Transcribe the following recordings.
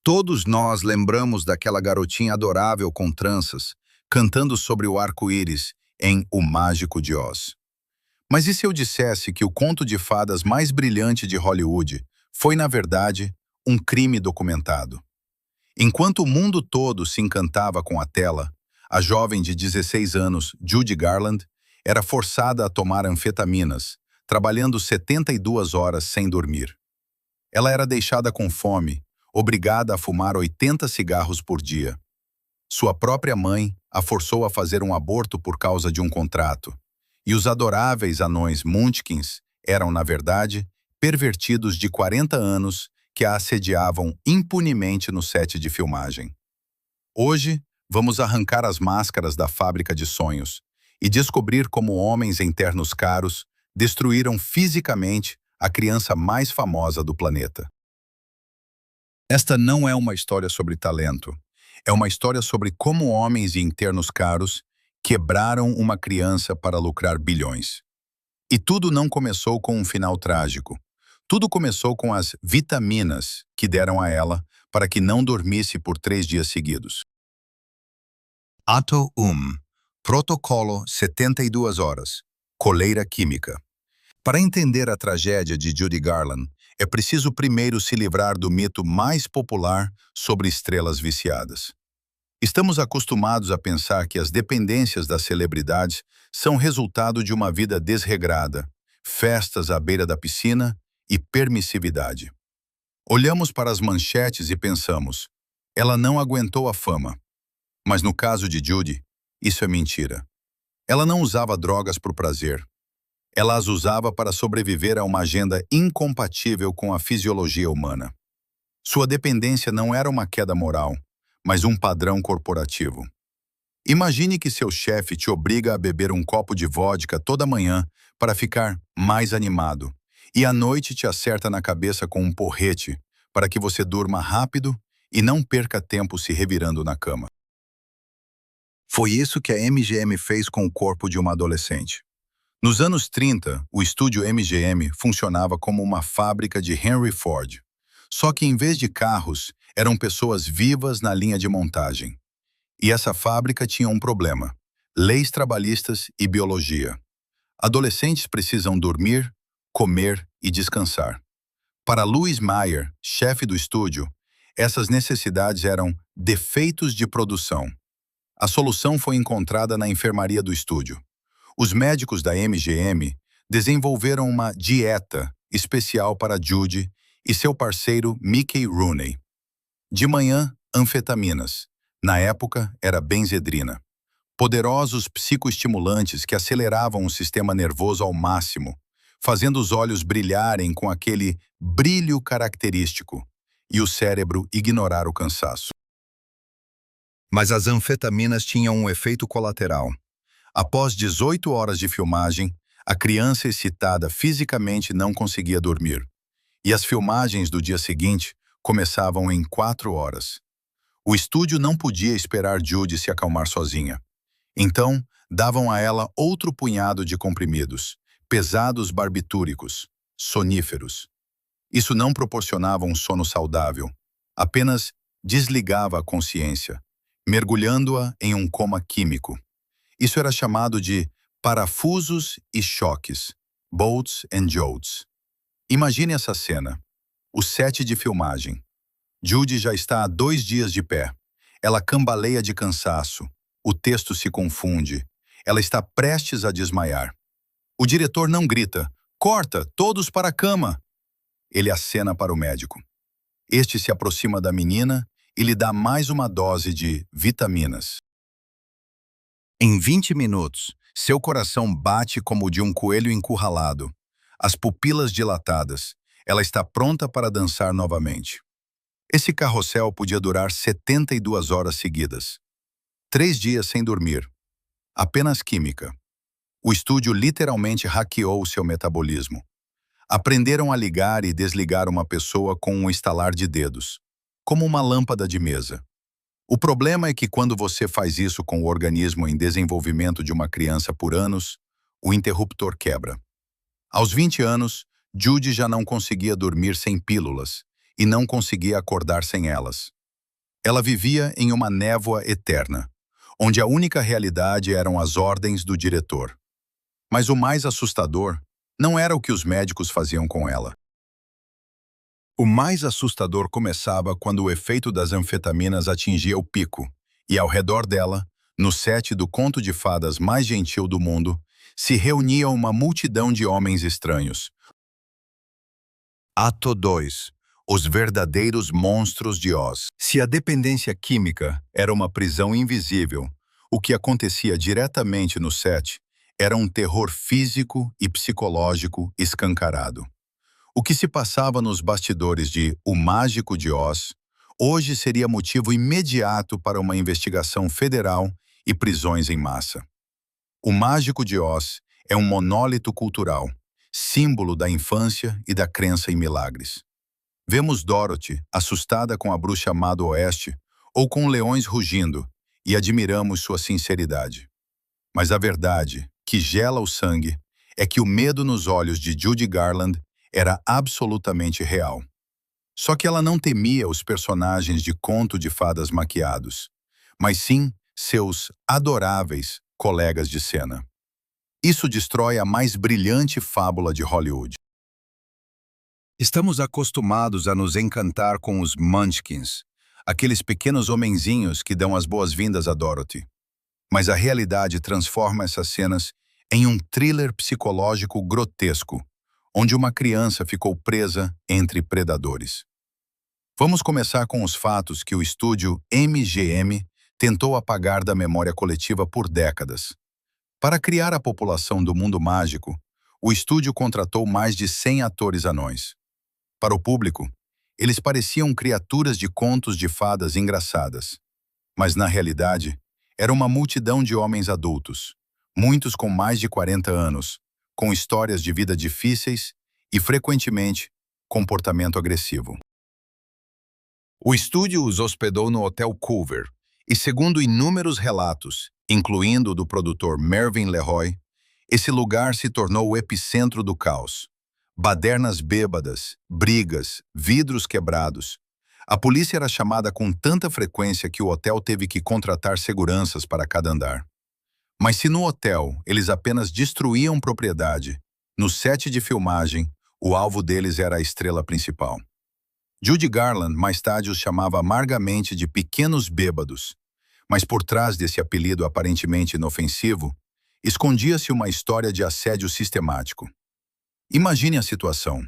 Todos nós lembramos daquela garotinha adorável com tranças, cantando sobre o arco-íris em O Mágico de Oz. Mas e se eu dissesse que o conto de fadas mais brilhante de Hollywood foi, na verdade, um crime documentado? Enquanto o mundo todo se encantava com a tela, a jovem de 16 anos, Judy Garland, era forçada a tomar anfetaminas, trabalhando 72 horas sem dormir. Ela era deixada com fome, obrigada a fumar 80 cigarros por dia. Sua própria mãe a forçou a fazer um aborto por causa de um contrato. E os adoráveis anões Munchkins eram, na verdade, pervertidos de 40 anos que a assediavam impunemente no set de filmagem. Hoje, vamos arrancar as máscaras da fábrica de sonhos e descobrir como homens em ternos caros destruíram fisicamente a criança mais famosa do planeta. Esta não é uma história sobre talento. É uma história sobre como homens em ternos caros quebraram uma criança para lucrar bilhões. E tudo não começou com um final trágico. Tudo começou com as vitaminas que deram a ela para que não dormisse por 3 dias seguidos. Ato 1. Protocolo 72 horas. Coleira química. Para entender a tragédia de Judy Garland, é preciso primeiro se livrar do mito mais popular sobre estrelas viciadas. Estamos acostumados a pensar que as dependências das celebridades são resultado de uma vida desregrada, festas à beira da piscina e permissividade. Olhamos para as manchetes e pensamos, ela não aguentou a fama. Mas no caso de Judy, isso é mentira. Ela não usava drogas por prazer. Ela as usava para sobreviver a uma agenda incompatível com a fisiologia humana. Sua dependência não era uma queda moral, mas um padrão corporativo. Imagine que seu chefe te obriga a beber um copo de vodka toda manhã para ficar mais animado, e à noite te acerta na cabeça com um porrete para que você durma rápido e não perca tempo se revirando na cama. Foi isso que a MGM fez com o corpo de uma adolescente. Nos anos 30, o estúdio MGM funcionava como uma fábrica de Henry Ford. Só que em vez de carros, eram pessoas vivas na linha de montagem. E essa fábrica tinha um problema: leis trabalhistas e biologia. Adolescentes precisam dormir, comer e descansar. Para Louis Mayer, chefe do estúdio, essas necessidades eram defeitos de produção. A solução foi encontrada na enfermaria do estúdio. Os médicos da MGM desenvolveram uma dieta especial para Judy e seu parceiro Mickey Rooney. De manhã, anfetaminas. Na época, era benzedrina. Poderosos psicoestimulantes que aceleravam o sistema nervoso ao máximo, fazendo os olhos brilharem com aquele brilho característico e o cérebro ignorar o cansaço. Mas as anfetaminas tinham um efeito colateral. Após 18 horas de filmagem, a criança excitada fisicamente não conseguia dormir. E as filmagens do dia seguinte começavam em 4 horas. O estúdio não podia esperar Judy se acalmar sozinha. Então, davam a ela outro punhado de comprimidos, pesados barbitúricos, soníferos. Isso não proporcionava um sono saudável, apenas desligava a consciência, mergulhando-a em um coma químico. Isso era chamado de parafusos e choques, bolts and jolts. Imagine essa cena. O set de filmagem. Judy já está há 2 dias de pé. Ela cambaleia de cansaço. O texto se confunde. Ela está prestes a desmaiar. O diretor não grita, "Corta, todos para a cama!" Ele acena para o médico. Este se aproxima da menina e lhe dá mais uma dose de vitaminas. Em 20 minutos, seu coração bate como o de um coelho encurralado. As pupilas dilatadas. Ela está pronta para dançar novamente. Esse carrossel podia durar 72 horas seguidas. 3 dias sem dormir. Apenas química. O estúdio literalmente hackeou seu metabolismo. Aprenderam a ligar e desligar uma pessoa com um estalar de dedos, como uma lâmpada de mesa. O problema é que quando você faz isso com o organismo em desenvolvimento de uma criança por anos, o interruptor quebra. Aos 20 anos, Judy já não conseguia dormir sem pílulas e não conseguia acordar sem elas. Ela vivia em uma névoa eterna, onde a única realidade eram as ordens do diretor. Mas o mais assustador não era o que os médicos faziam com ela. O mais assustador começava quando o efeito das anfetaminas atingia o pico, e ao redor dela, no set do conto de fadas mais gentil do mundo, se reunia uma multidão de homens estranhos. Ato 2. Os verdadeiros monstros de Oz. Se a dependência química era uma prisão invisível, o que acontecia diretamente no set era um terror físico e psicológico escancarado. O que se passava nos bastidores de O Mágico de Oz hoje seria motivo imediato para uma investigação federal e prisões em massa. O Mágico de Oz é um monólito cultural, símbolo da infância e da crença em milagres. Vemos Dorothy, assustada com a bruxa má do oeste, ou com leões rugindo, e admiramos sua sinceridade. Mas a verdade, que gela o sangue, é que o medo nos olhos de Judy Garland era absolutamente real. Só que ela não temia os personagens de conto de fadas maquiados, mas sim seus adoráveis colegas de cena. Isso destrói a mais brilhante fábula de Hollywood. Estamos acostumados a nos encantar com os Munchkins, aqueles pequenos homenzinhos que dão as boas-vindas a Dorothy. Mas a realidade transforma essas cenas em um thriller psicológico grotesco, onde uma criança ficou presa entre predadores. Vamos começar com os fatos que o estúdio MGM tentou apagar da memória coletiva por décadas. Para criar a população do mundo mágico, o estúdio contratou mais de 100 atores anões. Para o público, eles pareciam criaturas de contos de fadas engraçadas. Mas, na realidade, era uma multidão de homens adultos, muitos com mais de 40 anos, com histórias de vida difíceis e, frequentemente, comportamento agressivo. O estúdio os hospedou no Hotel Culver, e segundo inúmeros relatos, incluindo o do produtor Mervyn LeRoy, esse lugar se tornou o epicentro do caos. Badernas bêbadas, brigas, vidros quebrados. A polícia era chamada com tanta frequência que o hotel teve que contratar seguranças para cada andar. Mas se no hotel eles apenas destruíam propriedade, no set de filmagem, o alvo deles era a estrela principal. Judy Garland mais tarde os chamava amargamente de pequenos bêbados, mas por trás desse apelido aparentemente inofensivo, escondia-se uma história de assédio sistemático. Imagine a situação.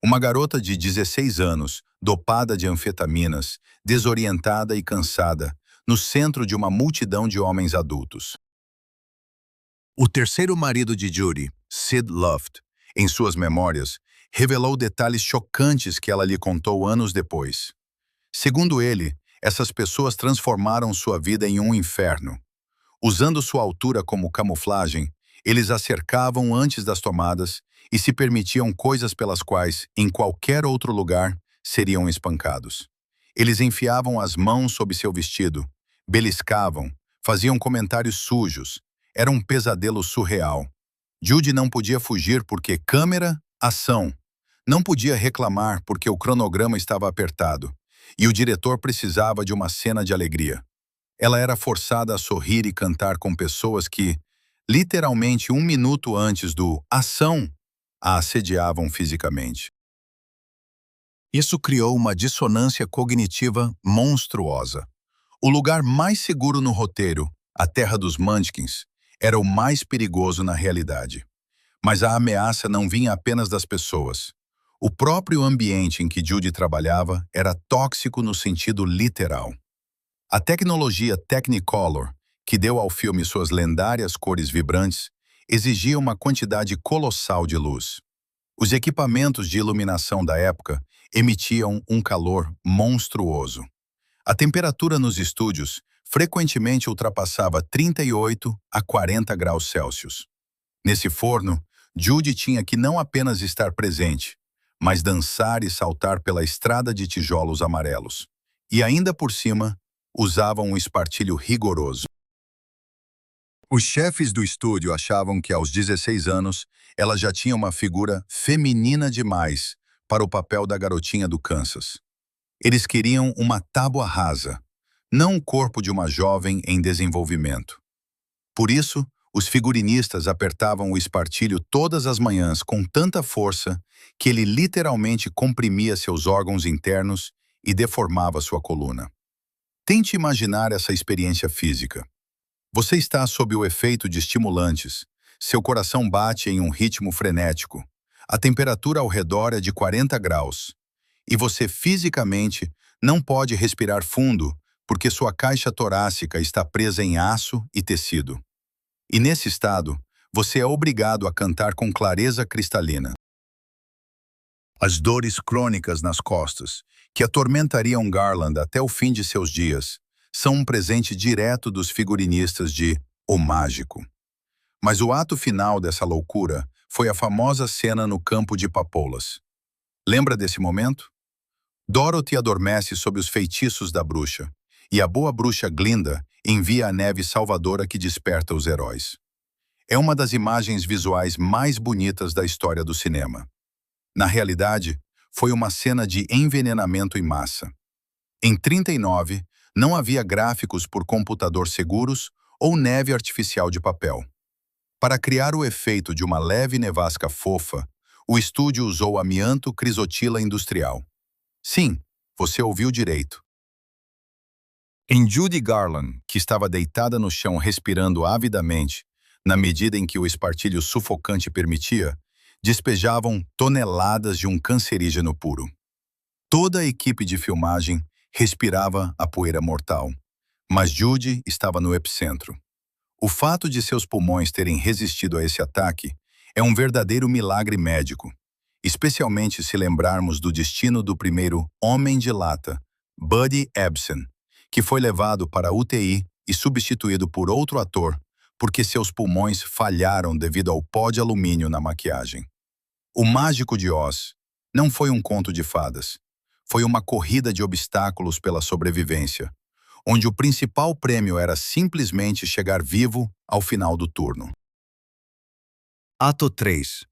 Uma garota de 16 anos, dopada de anfetaminas, desorientada e cansada, no centro de uma multidão de homens adultos. O terceiro marido de Judy, Sid Luft, em suas memórias, revelou detalhes chocantes que ela lhe contou anos depois. Segundo ele, essas pessoas transformaram sua vida em um inferno. Usando sua altura como camuflagem, eles a cercavam antes das tomadas e se permitiam coisas pelas quais, em qualquer outro lugar, seriam espancados. Eles enfiavam as mãos sob seu vestido, beliscavam, faziam comentários sujos. Era um pesadelo surreal. Judy não podia fugir porque câmera, ação. Não podia reclamar porque o cronograma estava apertado e o diretor precisava de uma cena de alegria. Ela era forçada a sorrir e cantar com pessoas que, literalmente 1 minuto antes do ação, a assediavam fisicamente. Isso criou uma dissonância cognitiva monstruosa. O lugar mais seguro no roteiro, a Terra dos Munchkins, era o mais perigoso na realidade. Mas a ameaça não vinha apenas das pessoas. O próprio ambiente em que Judy trabalhava era tóxico no sentido literal. A tecnologia Technicolor, que deu ao filme suas lendárias cores vibrantes, exigia uma quantidade colossal de luz. Os equipamentos de iluminação da época emitiam um calor monstruoso. A temperatura nos estúdios frequentemente ultrapassava 38 a 40 graus Celsius. Nesse forno, Judy tinha que não apenas estar presente, mas dançar e saltar pela estrada de tijolos amarelos. E ainda por cima, usavam um espartilho rigoroso. Os chefes do estúdio achavam que aos 16 anos ela já tinha uma figura feminina demais para o papel da garotinha do Kansas. Eles queriam uma tábua rasa, não o corpo de uma jovem em desenvolvimento. Por isso, os figurinistas apertavam o espartilho todas as manhãs com tanta força que ele literalmente comprimia seus órgãos internos e deformava sua coluna. Tente imaginar essa experiência física. Você está sob o efeito de estimulantes, seu coração bate em um ritmo frenético, a temperatura ao redor é de 40 graus, e você fisicamente não pode respirar fundo porque sua caixa torácica está presa em aço e tecido. E nesse estado, você é obrigado a cantar com clareza cristalina. As dores crônicas nas costas, que atormentariam Garland até o fim de seus dias, são um presente direto dos figurinistas de O Mágico. Mas o ato final dessa loucura foi a famosa cena no campo de papoulas. Lembra desse momento? Dorothy adormece sob os feitiços da bruxa, e a boa bruxa Glinda envia a neve salvadora que desperta os heróis. É uma das imagens visuais mais bonitas da história do cinema. Na realidade, foi uma cena de envenenamento em massa. Em 39, não havia gráficos por computador seguros ou neve artificial de papel. Para criar o efeito de uma leve nevasca fofa, o estúdio usou amianto crisotila industrial. Sim, você ouviu direito. Em Judy Garland, que estava deitada no chão respirando avidamente, na medida em que o espartilho sufocante permitia, despejavam toneladas de um cancerígeno puro. Toda a equipe de filmagem respirava a poeira mortal, mas Judy estava no epicentro. O fato de seus pulmões terem resistido a esse ataque é um verdadeiro milagre médico, especialmente se lembrarmos do destino do primeiro Homem de Lata, Buddy Ebsen, que foi levado para a UTI e substituído por outro ator porque seus pulmões falharam devido ao pó de alumínio na maquiagem. O Mágico de Oz não foi um conto de fadas, foi uma corrida de obstáculos pela sobrevivência, onde o principal prêmio era simplesmente chegar vivo ao final do turno. Ato 3.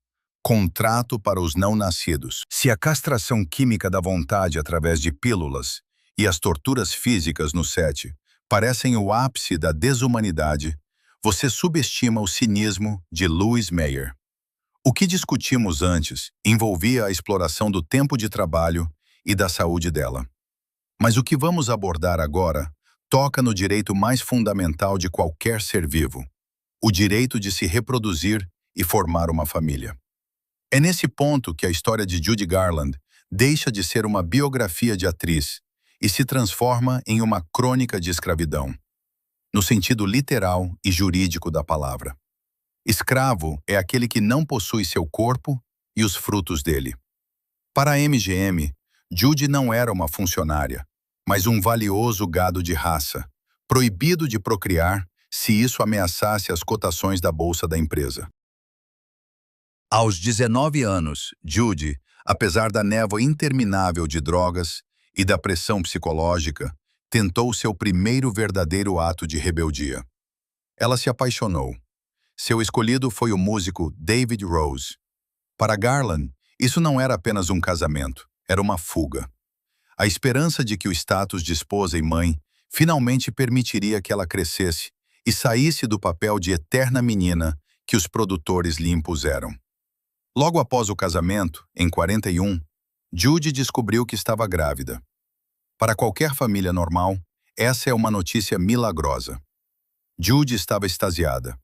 Contrato para os não-nascidos. Se a castração química da vontade através de pílulas e as torturas físicas no set parecem o ápice da desumanidade, você subestima o cinismo de Louise Mayer. O que discutimos antes envolvia a exploração do tempo de trabalho e da saúde dela. Mas o que vamos abordar agora toca no direito mais fundamental de qualquer ser vivo, o direito de se reproduzir e formar uma família. É nesse ponto que a história de Judy Garland deixa de ser uma biografia de atriz e se transforma em uma crônica de escravidão, no sentido literal e jurídico da palavra. Escravo é aquele que não possui seu corpo e os frutos dele. Para a MGM, Judy não era uma funcionária, mas um valioso gado de raça, proibido de procriar se isso ameaçasse as cotações da bolsa da empresa. Aos 19 anos, Judy, apesar da névoa interminável de drogas e da pressão psicológica, tentou seu primeiro verdadeiro ato de rebeldia. Ela se apaixonou. Seu escolhido foi o músico David Rose. Para Garland, isso não era apenas um casamento, era uma fuga. A esperança de que o status de esposa e mãe finalmente permitiria que ela crescesse e saísse do papel de eterna menina que os produtores lhe impuseram. Logo após o casamento, em 41, Judy descobriu que estava grávida. Para qualquer família normal, essa é uma notícia milagrosa. Judy estava extasiada.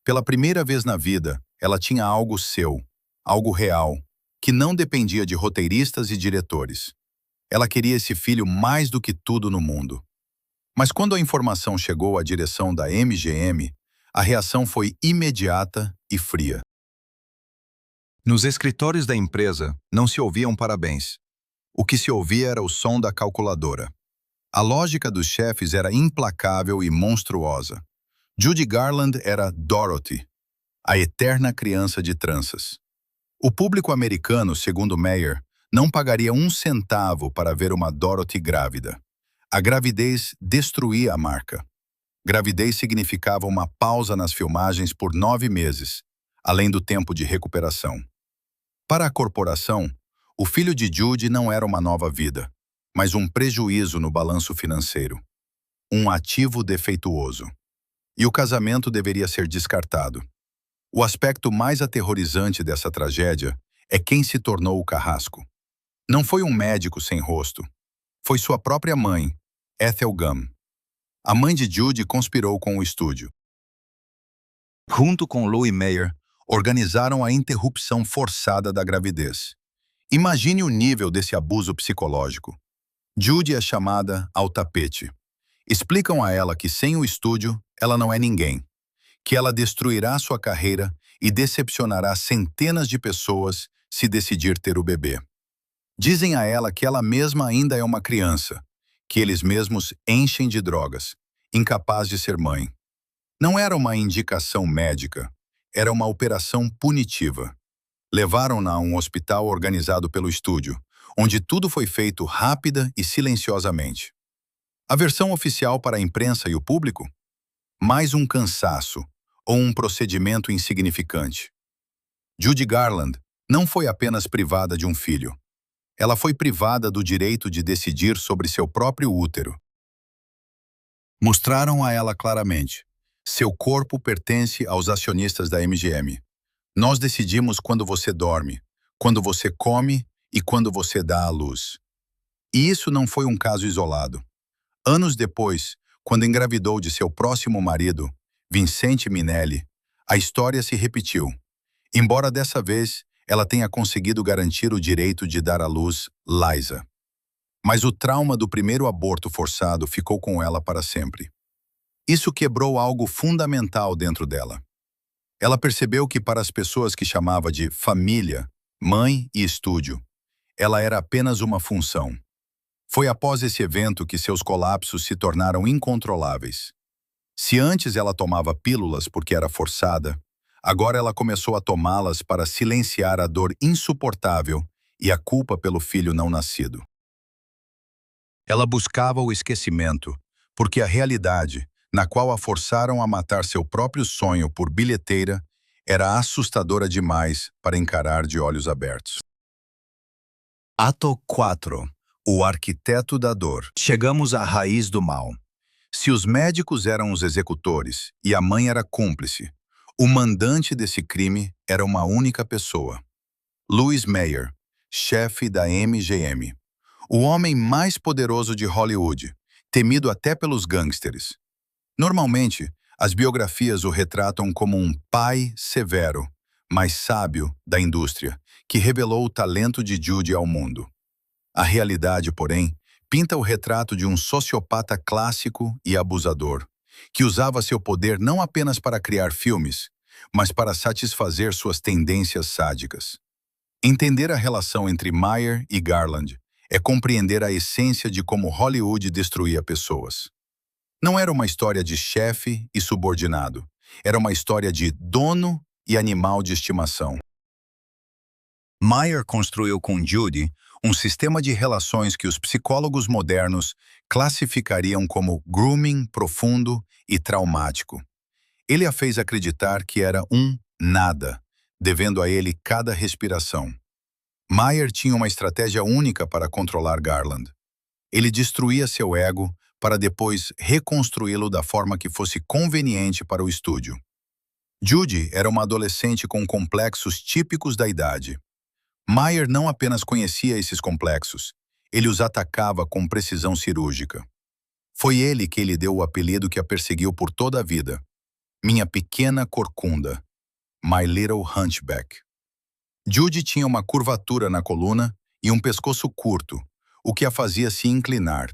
Pela primeira vez na vida, ela tinha algo seu, algo real, que não dependia de roteiristas e diretores. Ela queria esse filho mais do que tudo no mundo. Mas quando a informação chegou à direção da MGM, a reação foi imediata e fria. Nos escritórios da empresa, não se ouviam parabéns. O que se ouvia era o som da calculadora. A lógica dos chefes era implacável e monstruosa. Judy Garland era Dorothy, a eterna criança de tranças. O público americano, segundo Mayer, não pagaria um centavo para ver uma Dorothy grávida. A gravidez destruía a marca. Gravidez significava uma pausa nas filmagens por 9 meses, além do tempo de recuperação. Para a corporação, o filho de Judy não era uma nova vida, mas um prejuízo no balanço financeiro. um ativo defeituoso. E o casamento deveria ser descartado. O aspecto mais aterrorizante dessa tragédia é quem se tornou o carrasco. Não foi um médico sem rosto. Foi sua própria mãe, Ethel Gum. A mãe de Judy conspirou com o estúdio. Junto com Louis Mayer, organizaram a interrupção forçada da gravidez. Imagine o nível desse abuso psicológico. Judy é chamada ao tapete. Explicam a ela que sem o estúdio, ela não é ninguém. Que ela destruirá sua carreira e decepcionará centenas de pessoas se decidir ter o bebê. Dizem a ela que ela mesma ainda é uma criança, que eles mesmos enchem de drogas, incapaz de ser mãe. Não era uma indicação médica, era uma operação punitiva. Levaram-na a um hospital organizado pelo estúdio, onde tudo foi feito rápida e silenciosamente. A versão oficial para a imprensa e o público? Mais um cansaço ou um procedimento insignificante. Judy Garland não foi apenas privada de um filho. Ela foi privada do direito de decidir sobre seu próprio útero. Mostraram a ela claramente: seu corpo pertence aos acionistas da MGM. Nós decidimos quando você dorme, quando você come e quando você dá à luz. E isso não foi um caso isolado. Anos depois, quando engravidou de seu próximo marido, Vincente Minnelli, a história se repetiu. Embora dessa vez ela tenha conseguido garantir o direito de dar à luz Liza. Mas o trauma do primeiro aborto forçado ficou com ela para sempre. Isso quebrou algo fundamental dentro dela. Ela percebeu que para as pessoas que chamava de família, mãe e estúdio, ela era apenas uma função. Foi após esse evento que seus colapsos se tornaram incontroláveis. Se antes ela tomava pílulas porque era forçada, agora ela começou a tomá-las para silenciar a dor insuportável e a culpa pelo filho não nascido. Ela buscava o esquecimento, porque a realidade, na qual a forçaram a matar seu próprio sonho por bilheteira, era assustadora demais para encarar de olhos abertos. Ato 4. O arquiteto da dor. Chegamos à raiz do mal. Se os médicos eram os executores e a mãe era cúmplice, o mandante desse crime era uma única pessoa. Louis Mayer, chefe da MGM. O homem mais poderoso de Hollywood, temido até pelos gangsters. Normalmente, as biografias o retratam como um pai severo, mas sábio da indústria, que revelou o talento de Judy ao mundo. A realidade, porém, pinta o retrato de um sociopata clássico e abusador, que usava seu poder não apenas para criar filmes, mas para satisfazer suas tendências sádicas. Entender a relação entre Mayer e Garland é compreender a essência de como Hollywood destruía pessoas. Não era uma história de chefe e subordinado, era uma história de dono e animal de estimação. Mayer construiu com Judy um sistema de relações que os psicólogos modernos classificariam como grooming profundo e traumático. Ele a fez acreditar que era um nada, devendo a ele cada respiração. Mayer tinha uma estratégia única para controlar Garland. Ele destruía seu ego para depois reconstruí-lo da forma que fosse conveniente para o estúdio. Judy era uma adolescente com complexos típicos da idade. Mayer não apenas conhecia esses complexos, ele os atacava com precisão cirúrgica. Foi ele que lhe deu o apelido que a perseguiu por toda a vida. Minha pequena corcunda. My Little Hunchback. Judy tinha uma curvatura na coluna e um pescoço curto, o que a fazia se inclinar.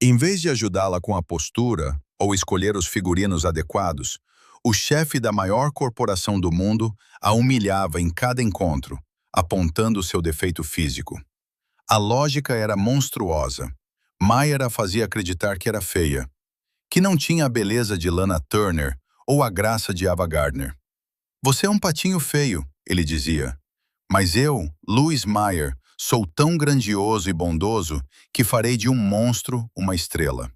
Em vez de ajudá-la com a postura ou escolher os figurinos adequados, o chefe da maior corporação do mundo a humilhava em cada encontro, apontando seu defeito físico. A lógica era monstruosa. Mayer a fazia acreditar que era feia, que não tinha a beleza de Lana Turner ou a graça de Ava Gardner. Você é um patinho feio, ele dizia. Mas eu, Louis Mayer, sou tão grandioso e bondoso que farei de um monstro uma estrela.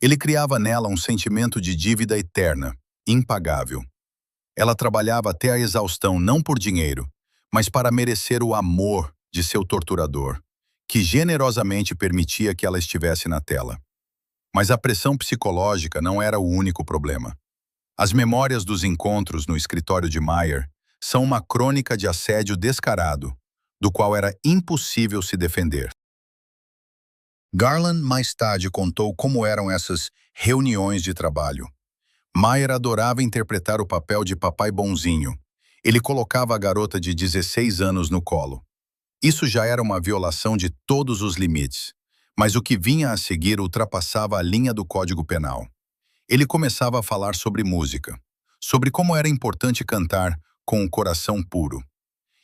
Ele criava nela um sentimento de dívida eterna, impagável. Ela trabalhava até a exaustão não por dinheiro, mas para merecer o amor de seu torturador, que generosamente permitia que ela estivesse na tela. Mas a pressão psicológica não era o único problema. As memórias dos encontros no escritório de Meyer são uma crônica de assédio descarado, do qual era impossível se defender. Garland mais tarde contou como eram essas reuniões de trabalho. Meyer adorava interpretar o papel de papai bonzinho. Ele colocava a garota de 16 anos no colo. Isso já era uma violação de todos os limites, mas o que vinha a seguir ultrapassava a linha do Código Penal. Ele começava a falar sobre música, sobre como era importante cantar com o coração puro.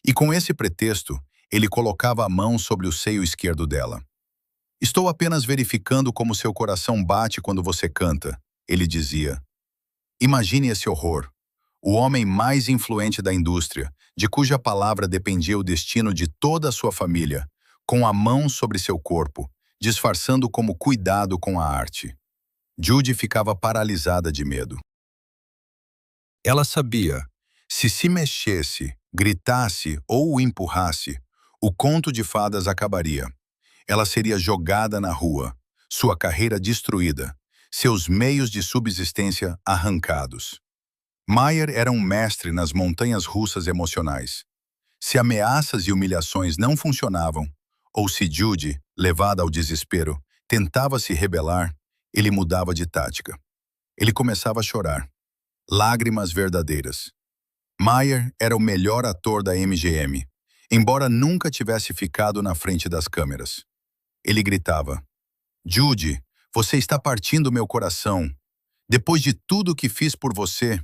E com esse pretexto, ele colocava a mão sobre o seio esquerdo dela. Estou apenas verificando como seu coração bate quando você canta, ele dizia. Imagine esse horror. O homem mais influente da indústria, de cuja palavra dependia o destino de toda a sua família, com a mão sobre seu corpo, disfarçando como cuidado com a arte. Judy ficava paralisada de medo. Ela sabia, se mexesse, gritasse ou o empurrasse, o conto de fadas acabaria. Ela seria jogada na rua, sua carreira destruída, seus meios de subsistência arrancados. Meyer era um mestre nas montanhas russas emocionais. Se ameaças e humilhações não funcionavam, ou se Judy, levada ao desespero, tentava se rebelar, ele mudava de tática. Ele começava a chorar. Lágrimas verdadeiras. Meyer era o melhor ator da MGM, embora nunca tivesse ficado na frente das câmeras. Ele gritava, Judy, você está partindo meu coração. Depois de tudo que fiz por você,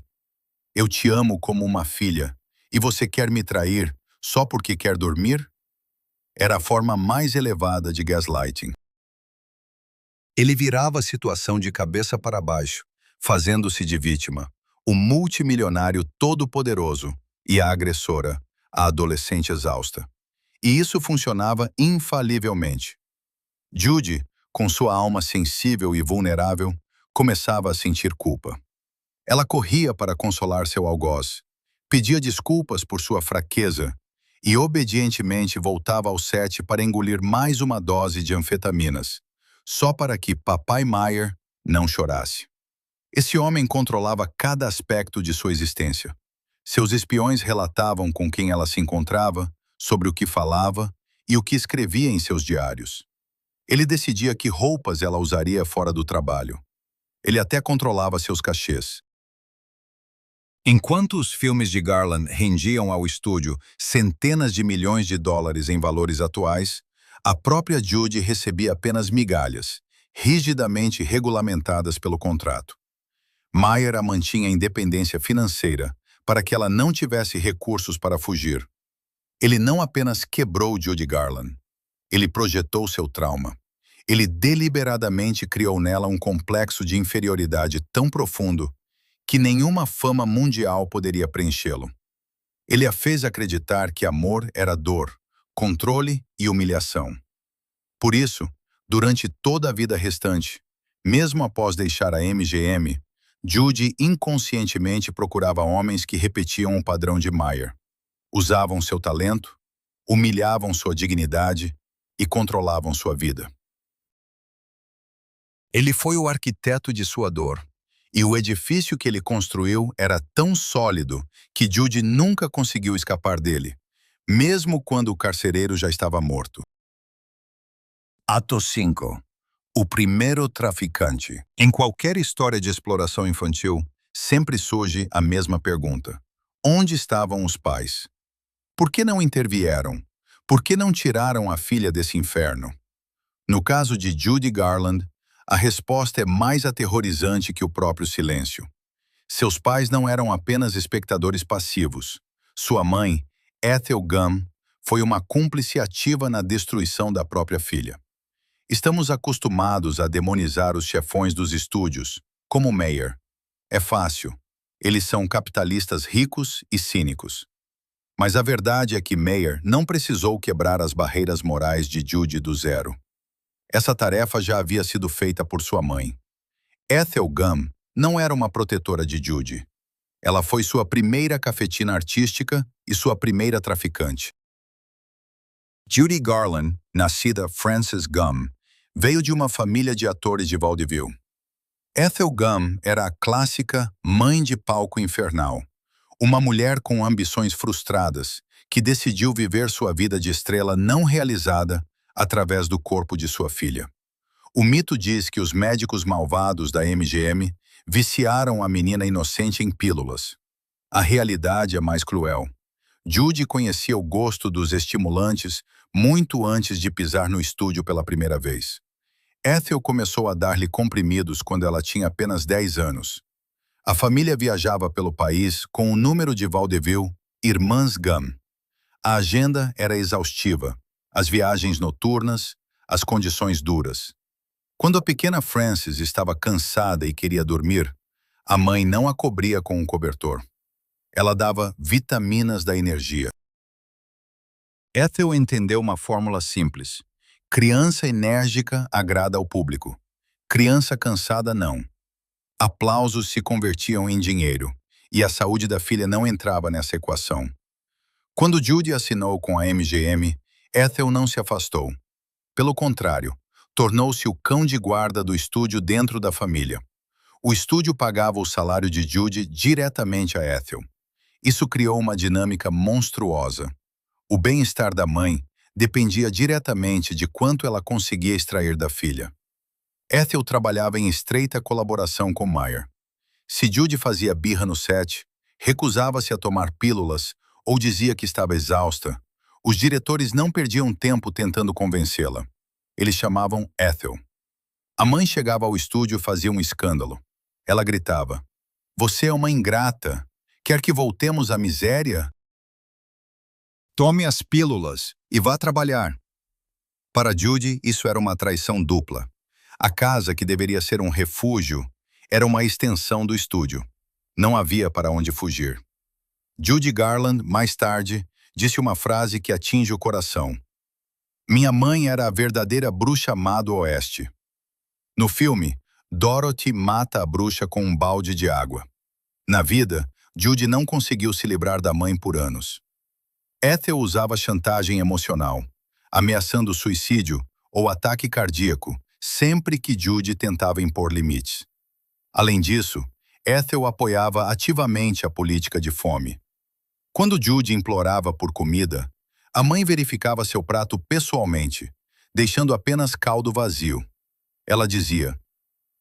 eu te amo como uma filha, e você quer me trair só porque quer dormir? Era a forma mais elevada de gaslighting. Ele virava a situação de cabeça para baixo, fazendo-se de vítima, o multimilionário todo-poderoso e a agressora, a adolescente exausta. E isso funcionava infalivelmente. Judy, com sua alma sensível e vulnerável, começava a sentir culpa. Ela corria para consolar seu algoz, pedia desculpas por sua fraqueza e obedientemente voltava ao set para engolir mais uma dose de anfetaminas, só para que Papai Meyer não chorasse. Esse homem controlava cada aspecto de sua existência. Seus espiões relatavam com quem ela se encontrava, sobre o que falava e o que escrevia em seus diários. Ele decidia que roupas ela usaria fora do trabalho. Ele até controlava seus cachês. Enquanto os filmes de Garland rendiam ao estúdio centenas de milhões de dólares em valores atuais, a própria Judy recebia apenas migalhas, rigidamente regulamentadas pelo contrato. Meyer a mantinha independência financeira para que ela não tivesse recursos para fugir. Ele não apenas quebrou Judy Garland, ele projetou seu trauma. Ele deliberadamente criou nela um complexo de inferioridade tão profundo que nenhuma fama mundial poderia preenchê-lo. Ele a fez acreditar que amor era dor, controle e humilhação. Por isso, durante toda a vida restante, mesmo após deixar a MGM, Judy inconscientemente procurava homens que repetiam o padrão de Meyer. Usavam seu talento, humilhavam sua dignidade e controlavam sua vida. Ele foi o arquiteto de sua dor, e o edifício que ele construiu era tão sólido que Judy nunca conseguiu escapar dele, mesmo quando o carcereiro já estava morto. Ato 5. O primeiro traficante. Em qualquer história de exploração infantil, sempre surge a mesma pergunta. Onde estavam os pais? Por que não intervieram? Por que não tiraram a filha desse inferno? No caso de Judy Garland, a resposta é mais aterrorizante que o próprio silêncio. Seus pais não eram apenas espectadores passivos. Sua mãe, Ethel Gum, foi uma cúmplice ativa na destruição da própria filha. Estamos acostumados a demonizar os chefões dos estúdios, como Meyer. É fácil. Eles são capitalistas ricos e cínicos. Mas a verdade é que Meyer não precisou quebrar as barreiras morais de Judy do zero. Essa tarefa já havia sido feita por sua mãe. Ethel Gum não era uma protetora de Judy. Ela foi sua primeira cafetina artística e sua primeira traficante. Judy Garland, nascida Frances Gum, Veio de uma família de atores de vaudeville. Ethel Gum era a clássica mãe de palco infernal, uma mulher com ambições frustradas, que decidiu viver sua vida de estrela não realizada através do corpo de sua filha. O mito diz que os médicos malvados da MGM viciaram a menina inocente em pílulas. A realidade é mais cruel. Judy conhecia o gosto dos estimulantes muito antes de pisar no estúdio pela primeira vez. Ethel começou a dar-lhe comprimidos quando ela tinha apenas 10 anos. A família viajava pelo país com o número de vaudeville Irmãs Gum. A agenda era exaustiva, as viagens noturnas, as condições duras. Quando a pequena Frances estava cansada e queria dormir, a mãe não a cobria com um cobertor. Ela dava vitaminas da energia. Ethel entendeu uma fórmula simples. Criança enérgica agrada ao público. Criança cansada não. Aplausos se convertiam em dinheiro, e a saúde da filha não entrava nessa equação. Quando Judy assinou com a MGM, Ethel não se afastou. Pelo contrário, tornou-se o cão de guarda do estúdio dentro da família. O estúdio pagava o salário de Judy diretamente a Ethel. Isso criou uma dinâmica monstruosa. O bem-estar da mãe dependia diretamente de quanto ela conseguia extrair da filha. Ethel trabalhava em estreita colaboração com Meyer. Se Judy fazia birra no set, recusava-se a tomar pílulas ou dizia que estava exausta, os diretores não perdiam tempo tentando convencê-la. Eles chamavam Ethel. A mãe chegava ao estúdio e fazia um escândalo. Ela gritava: "Você é uma ingrata! Quer que voltemos à miséria? Tome as pílulas e vá trabalhar." Para Judy, isso era uma traição dupla. A casa, que deveria ser um refúgio, era uma extensão do estúdio. Não havia para onde fugir. Judy Garland, mais tarde, disse uma frase que atinge o coração. "Minha mãe era a verdadeira bruxa má do Oeste." No filme, Dorothy mata a bruxa com um balde de água. Na vida, Judy não conseguiu se livrar da mãe por anos. Ethel usava chantagem emocional, ameaçando suicídio ou ataque cardíaco sempre que Judy tentava impor limites. Além disso, Ethel apoiava ativamente a política de fome. Quando Judy implorava por comida, a mãe verificava seu prato pessoalmente, deixando apenas caldo vazio. Ela dizia: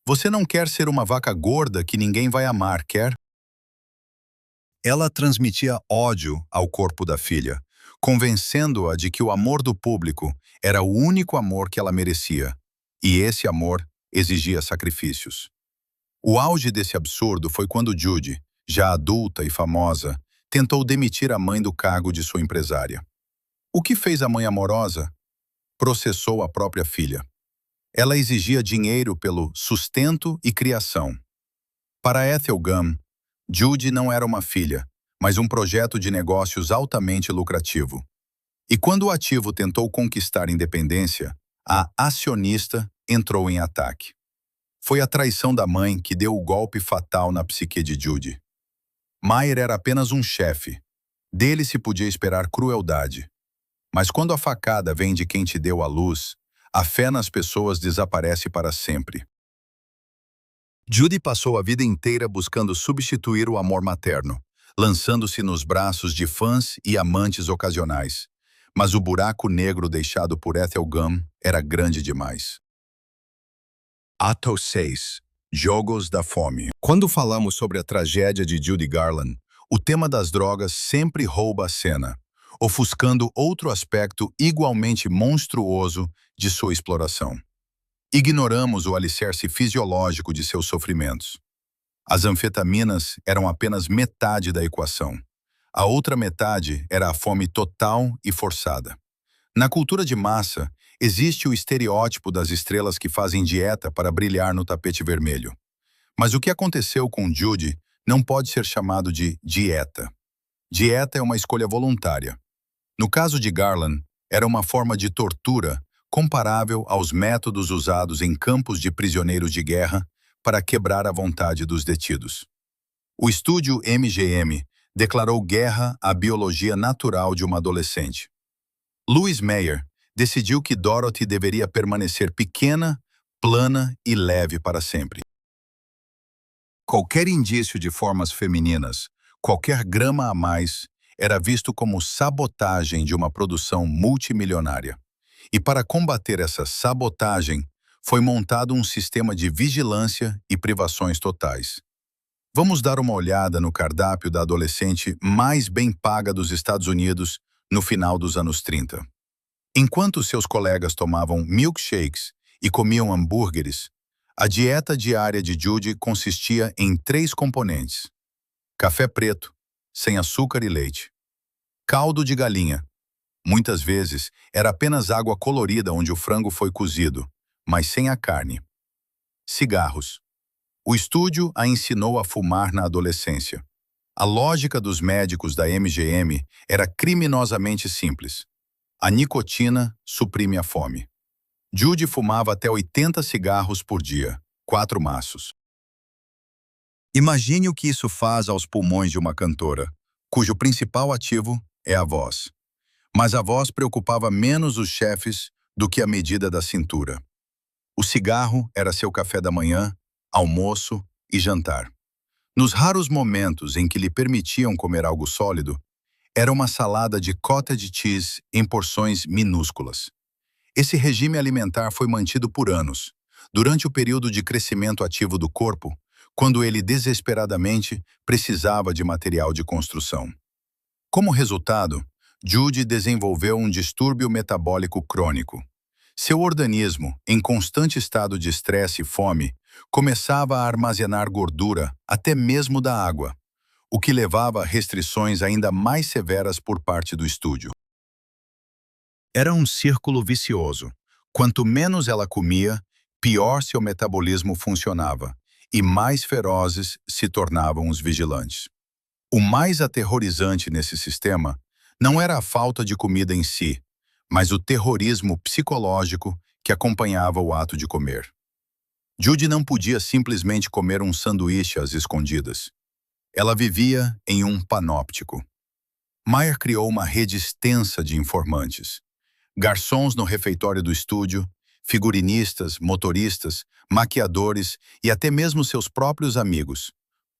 "Você não quer ser uma vaca gorda que ninguém vai amar, quer?" Ela transmitia ódio ao corpo da filha, convencendo-a de que o amor do público era o único amor que ela merecia, e esse amor exigia sacrifícios. O auge desse absurdo foi quando Judy, já adulta e famosa, tentou demitir a mãe do cargo de sua empresária. O que fez a mãe amorosa? Processou a própria filha. Ela exigia dinheiro pelo sustento e criação. Para Ethel Gum, Judy não era uma filha, mas um projeto de negócios altamente lucrativo. E quando o ativo tentou conquistar independência, a acionista entrou em ataque. Foi a traição da mãe que deu o golpe fatal na psique de Judy. Meyer era apenas um chefe. Dele se podia esperar crueldade. Mas quando a facada vem de quem te deu a luz, a fé nas pessoas desaparece para sempre. Judy passou a vida inteira buscando substituir o amor materno, lançando-se nos braços de fãs e amantes ocasionais. Mas o buraco negro deixado por Ethel Gum era grande demais. Ato 6. Jogos da Fome. Quando falamos sobre a tragédia de Judy Garland, o tema das drogas sempre rouba a cena, ofuscando outro aspecto igualmente monstruoso de sua exploração. Ignoramos o alicerce fisiológico de seus sofrimentos. As anfetaminas eram apenas metade da equação. A outra metade era a fome total e forçada. Na cultura de massa, existe o estereótipo das estrelas que fazem dieta para brilhar no tapete vermelho. Mas o que aconteceu com Judy não pode ser chamado de dieta. Dieta é uma escolha voluntária. No caso de Garland, era uma forma de tortura comparável aos métodos usados em campos de prisioneiros de guerra para quebrar a vontade dos detidos. O estúdio MGM declarou guerra à biologia natural de uma adolescente. Louis Meyer decidiu que Dorothy deveria permanecer pequena, plana e leve para sempre. Qualquer indício de formas femininas, qualquer grama a mais, era visto como sabotagem de uma produção multimilionária. E para combater essa sabotagem, foi montado um sistema de vigilância e privações totais. Vamos dar uma olhada no cardápio da adolescente mais bem paga dos Estados Unidos no final dos anos 30. Enquanto seus colegas tomavam milkshakes e comiam hambúrgueres, a dieta diária de Judy consistia em 3 componentes: café preto, sem açúcar e leite; caldo de galinha. Muitas vezes era apenas água colorida onde o frango foi cozido, mas sem a carne; cigarros. O estúdio a ensinou a fumar na adolescência. A lógica dos médicos da MGM era criminosamente simples. A nicotina suprime a fome. Judy fumava até 80 cigarros por dia, 4 maços. Imagine o que isso faz aos pulmões de uma cantora, cujo principal ativo é a voz. Mas a voz preocupava menos os chefes do que a medida da cintura. O cigarro era seu café da manhã, almoço e jantar. Nos raros momentos em que lhe permitiam comer algo sólido, era uma salada de cottage cheese em porções minúsculas. Esse regime alimentar foi mantido por anos, durante o período de crescimento ativo do corpo, quando ele desesperadamente precisava de material de construção. Como resultado, Judy desenvolveu um distúrbio metabólico crônico. Seu organismo, em constante estado de estresse e fome, começava a armazenar gordura, até mesmo da água, o que levava a restrições ainda mais severas por parte do estúdio. Era um círculo vicioso. Quanto menos ela comia, pior seu metabolismo funcionava, e mais ferozes se tornavam os vigilantes. O mais aterrorizante nesse sistema não era a falta de comida em si, mas o terrorismo psicológico que acompanhava o ato de comer. Judy não podia simplesmente comer um sanduíche às escondidas. Ela vivia em um panóptico. Meyer criou uma rede extensa de informantes. Garçons no refeitório do estúdio, figurinistas, motoristas, maquiadores e até mesmo seus próprios amigos.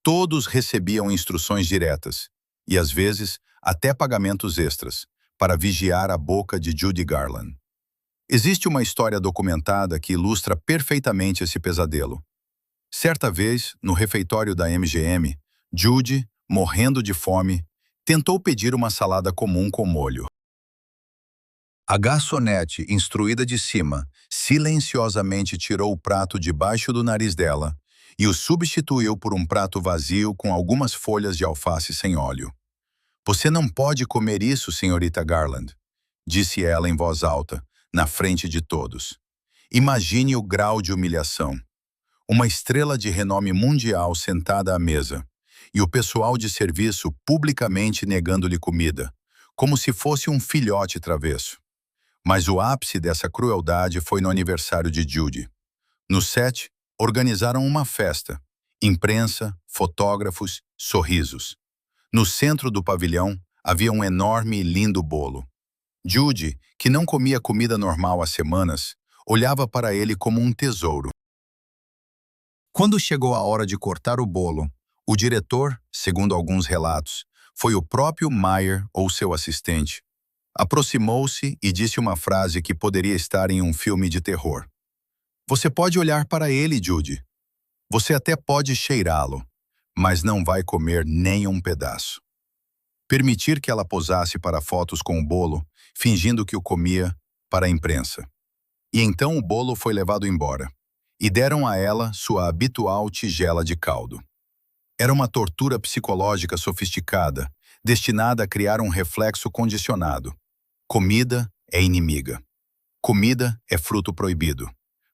Todos recebiam instruções diretas, e às vezes até pagamentos extras, para vigiar a boca de Judy Garland. Existe uma história documentada que ilustra perfeitamente esse pesadelo. Certa vez, no refeitório da MGM, Judy, morrendo de fome, tentou pedir uma salada comum com molho. A garçonete, instruída de cima, silenciosamente tirou o prato debaixo do nariz dela e o substituiu por um prato vazio com algumas folhas de alface sem óleo. "Você não pode comer isso, senhorita Garland", disse ela em voz alta, na frente de todos. Imagine o grau de humilhação. Uma estrela de renome mundial sentada à mesa, e o pessoal de serviço publicamente negando-lhe comida, como se fosse um filhote travesso. Mas o ápice dessa crueldade foi no aniversário de Judy. No set, organizaram uma festa. Imprensa, fotógrafos, sorrisos. No centro do pavilhão, havia um enorme e lindo bolo. Judy, que não comia comida normal há semanas, olhava para ele como um tesouro. Quando chegou a hora de cortar o bolo, o diretor, segundo alguns relatos, foi o próprio Meyer ou seu assistente. Aproximou-se e disse uma frase que poderia estar em um filme de terror. "Você pode olhar para ele, Judy. Você até pode cheirá-lo, mas não vai comer nem um pedaço." Permitir que ela posasse para fotos com o bolo, fingindo que o comia, para a imprensa. E então o bolo foi levado embora, e deram a ela sua habitual tigela de caldo. Era uma tortura psicológica sofisticada, destinada a criar um reflexo condicionado. Comida é inimiga. Comida é fruto proibido.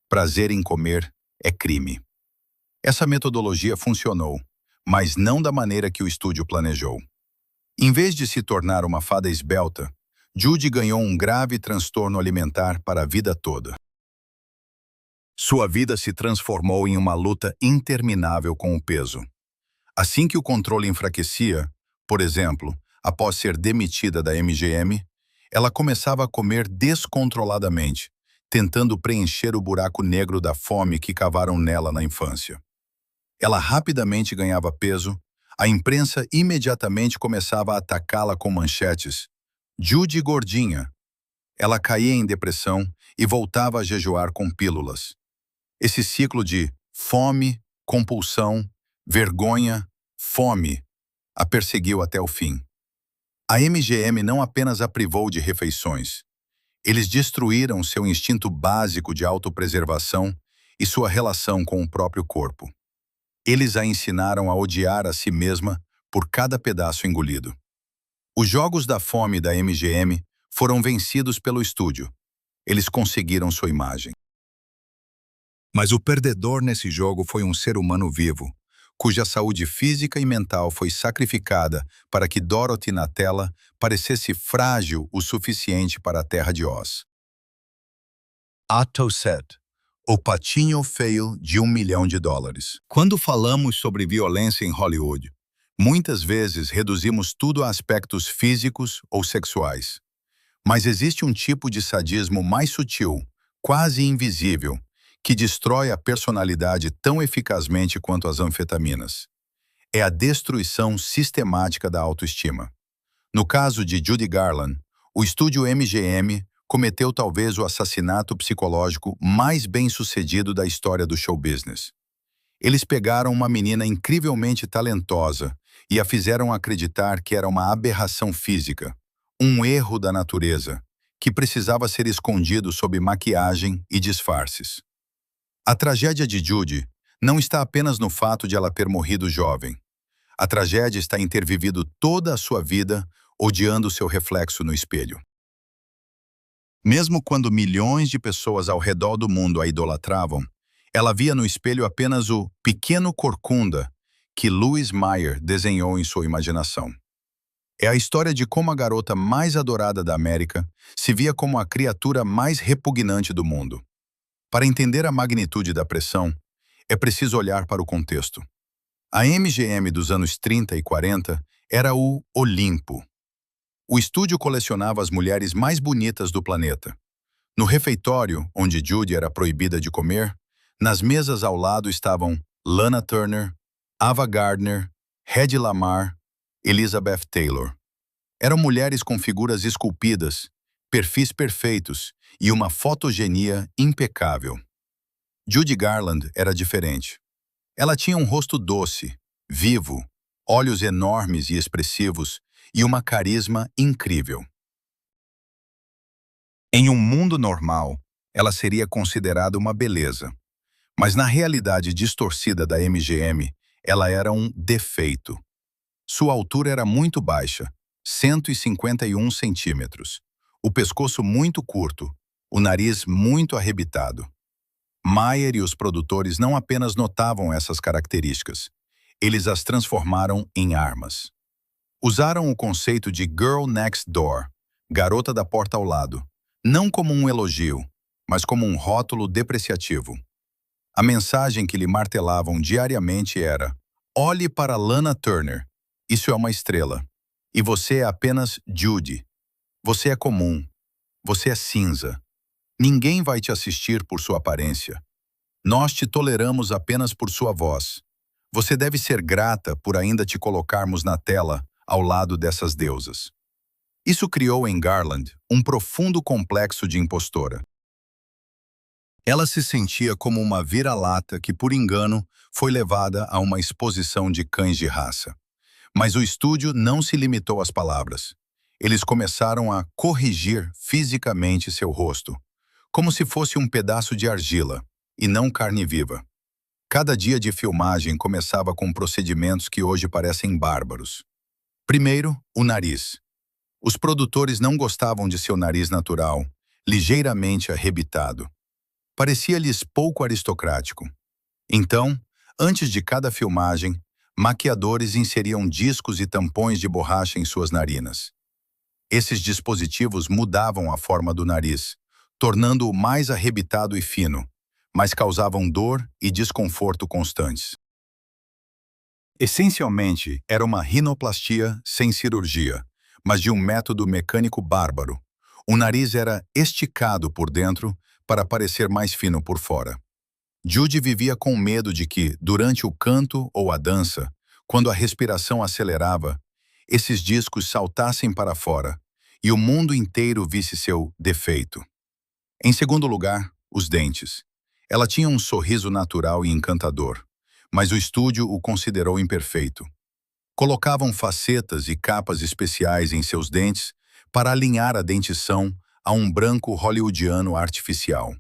Prazer em comer é crime. Essa metodologia funcionou, mas não da maneira que o estúdio planejou. Em vez de se tornar uma fada esbelta, Judy ganhou um grave transtorno alimentar para a vida toda. Sua vida se transformou em uma luta interminável com o peso. Assim que o controle enfraquecia, por exemplo, após ser demitida da MGM, Ela começava a comer descontroladamente, tentando preencher o buraco negro da fome que cavaram nela na infância. Ela rapidamente ganhava peso, a imprensa imediatamente começava a atacá-la com manchetes. Judy gordinha. Ela caía em depressão e voltava a jejuar com pílulas. Esse ciclo de fome, compulsão, vergonha, fome, a perseguiu até o fim. A MGM não apenas a privou de refeições. Eles destruíram seu instinto básico de autopreservação e sua relação com o próprio corpo. Eles a ensinaram a odiar a si mesma por cada pedaço engolido. Os jogos da fome da MGM foram vencidos pelo estúdio. Eles conseguiram sua imagem. Mas o perdedor nesse jogo foi um ser humano vivo, cuja saúde física e mental foi sacrificada para que Dorothy na tela parecesse frágil o suficiente para a Terra de Oz. Otto Said, o patinho feio de $1 milhão. Quando falamos sobre violência em Hollywood, muitas vezes reduzimos tudo a aspectos físicos ou sexuais. Mas existe um tipo de sadismo mais sutil, quase invisível, que destrói a personalidade tão eficazmente quanto as anfetaminas. É a destruição sistemática da autoestima. No caso de Judy Garland, o estúdio MGM cometeu talvez o assassinato psicológico mais bem-sucedido da história do show business. Eles pegaram uma menina incrivelmente talentosa e a fizeram acreditar que era uma aberração física, um erro da natureza, que precisava ser escondido sob maquiagem e disfarces. A tragédia de Judy não está apenas no fato de ela ter morrido jovem. A tragédia está em ter vivido toda a sua vida odiando seu reflexo no espelho. Mesmo quando milhões de pessoas ao redor do mundo a idolatravam, ela via no espelho apenas o pequeno corcunda que Louise Meyer desenhou em sua imaginação. É a história de como a garota mais adorada da América se via como a criatura mais repugnante do mundo. Para entender a magnitude da pressão, é preciso olhar para o contexto. A MGM dos anos 30 e 40 era o Olimpo. O estúdio colecionava as mulheres mais bonitas do planeta. No refeitório, onde Judy era proibida de comer, nas mesas ao lado estavam Lana Turner, Ava Gardner, Hedy Lamarr, Elizabeth Taylor. Eram mulheres com figuras esculpidas, perfis perfeitos e uma fotogenia impecável. Judy Garland era diferente. Ela tinha um rosto doce, vivo, olhos enormes e expressivos e uma carisma incrível. Em um mundo normal, ela seria considerada uma beleza. Mas na realidade distorcida da MGM, ela era um defeito. Sua altura era muito baixa, 151 centímetros. O pescoço muito curto, o nariz muito arrebitado. Meyer e os produtores não apenas notavam essas características, eles as transformaram em armas. Usaram o conceito de Girl Next Door, garota da porta ao lado, não como um elogio, mas como um rótulo depreciativo. A mensagem que lhe martelavam diariamente era: olhe para Lana Turner, isso é uma estrela. E você é apenas Judy. Você é comum. Você é cinza. Ninguém vai te assistir por sua aparência. Nós te toleramos apenas por sua voz. Você deve ser grata por ainda te colocarmos na tela ao lado dessas deusas. Isso criou em Garland um profundo complexo de impostora. Ela se sentia como uma vira-lata que, por engano, foi levada a uma exposição de cães de raça. Mas o estúdio não se limitou às palavras. Eles começaram a corrigir fisicamente seu rosto, como se fosse um pedaço de argila, e não carne viva. Cada dia de filmagem começava com procedimentos que hoje parecem bárbaros. Primeiro, o nariz. Os produtores não gostavam de seu nariz natural, ligeiramente arrebitado. Parecia-lhes pouco aristocrático. Então, antes de cada filmagem, maquiadores inseriam discos e tampões de borracha em suas narinas. Esses dispositivos mudavam a forma do nariz, tornando-o mais arrebitado e fino, mas causavam dor e desconforto constantes. Essencialmente, era uma rinoplastia sem cirurgia, mas de um método mecânico bárbaro, O nariz era esticado por dentro para parecer mais fino por fora. Judy vivia com medo de que, durante o canto ou a dança, quando a respiração acelerava, esses discos saltassem para fora e o mundo inteiro visse seu defeito. Em segundo lugar, os dentes. Ela tinha um sorriso natural e encantador, mas o estúdio o considerou imperfeito. Colocavam facetas e capas especiais em seus dentes para alinhar a dentição a um branco hollywoodiano artificial.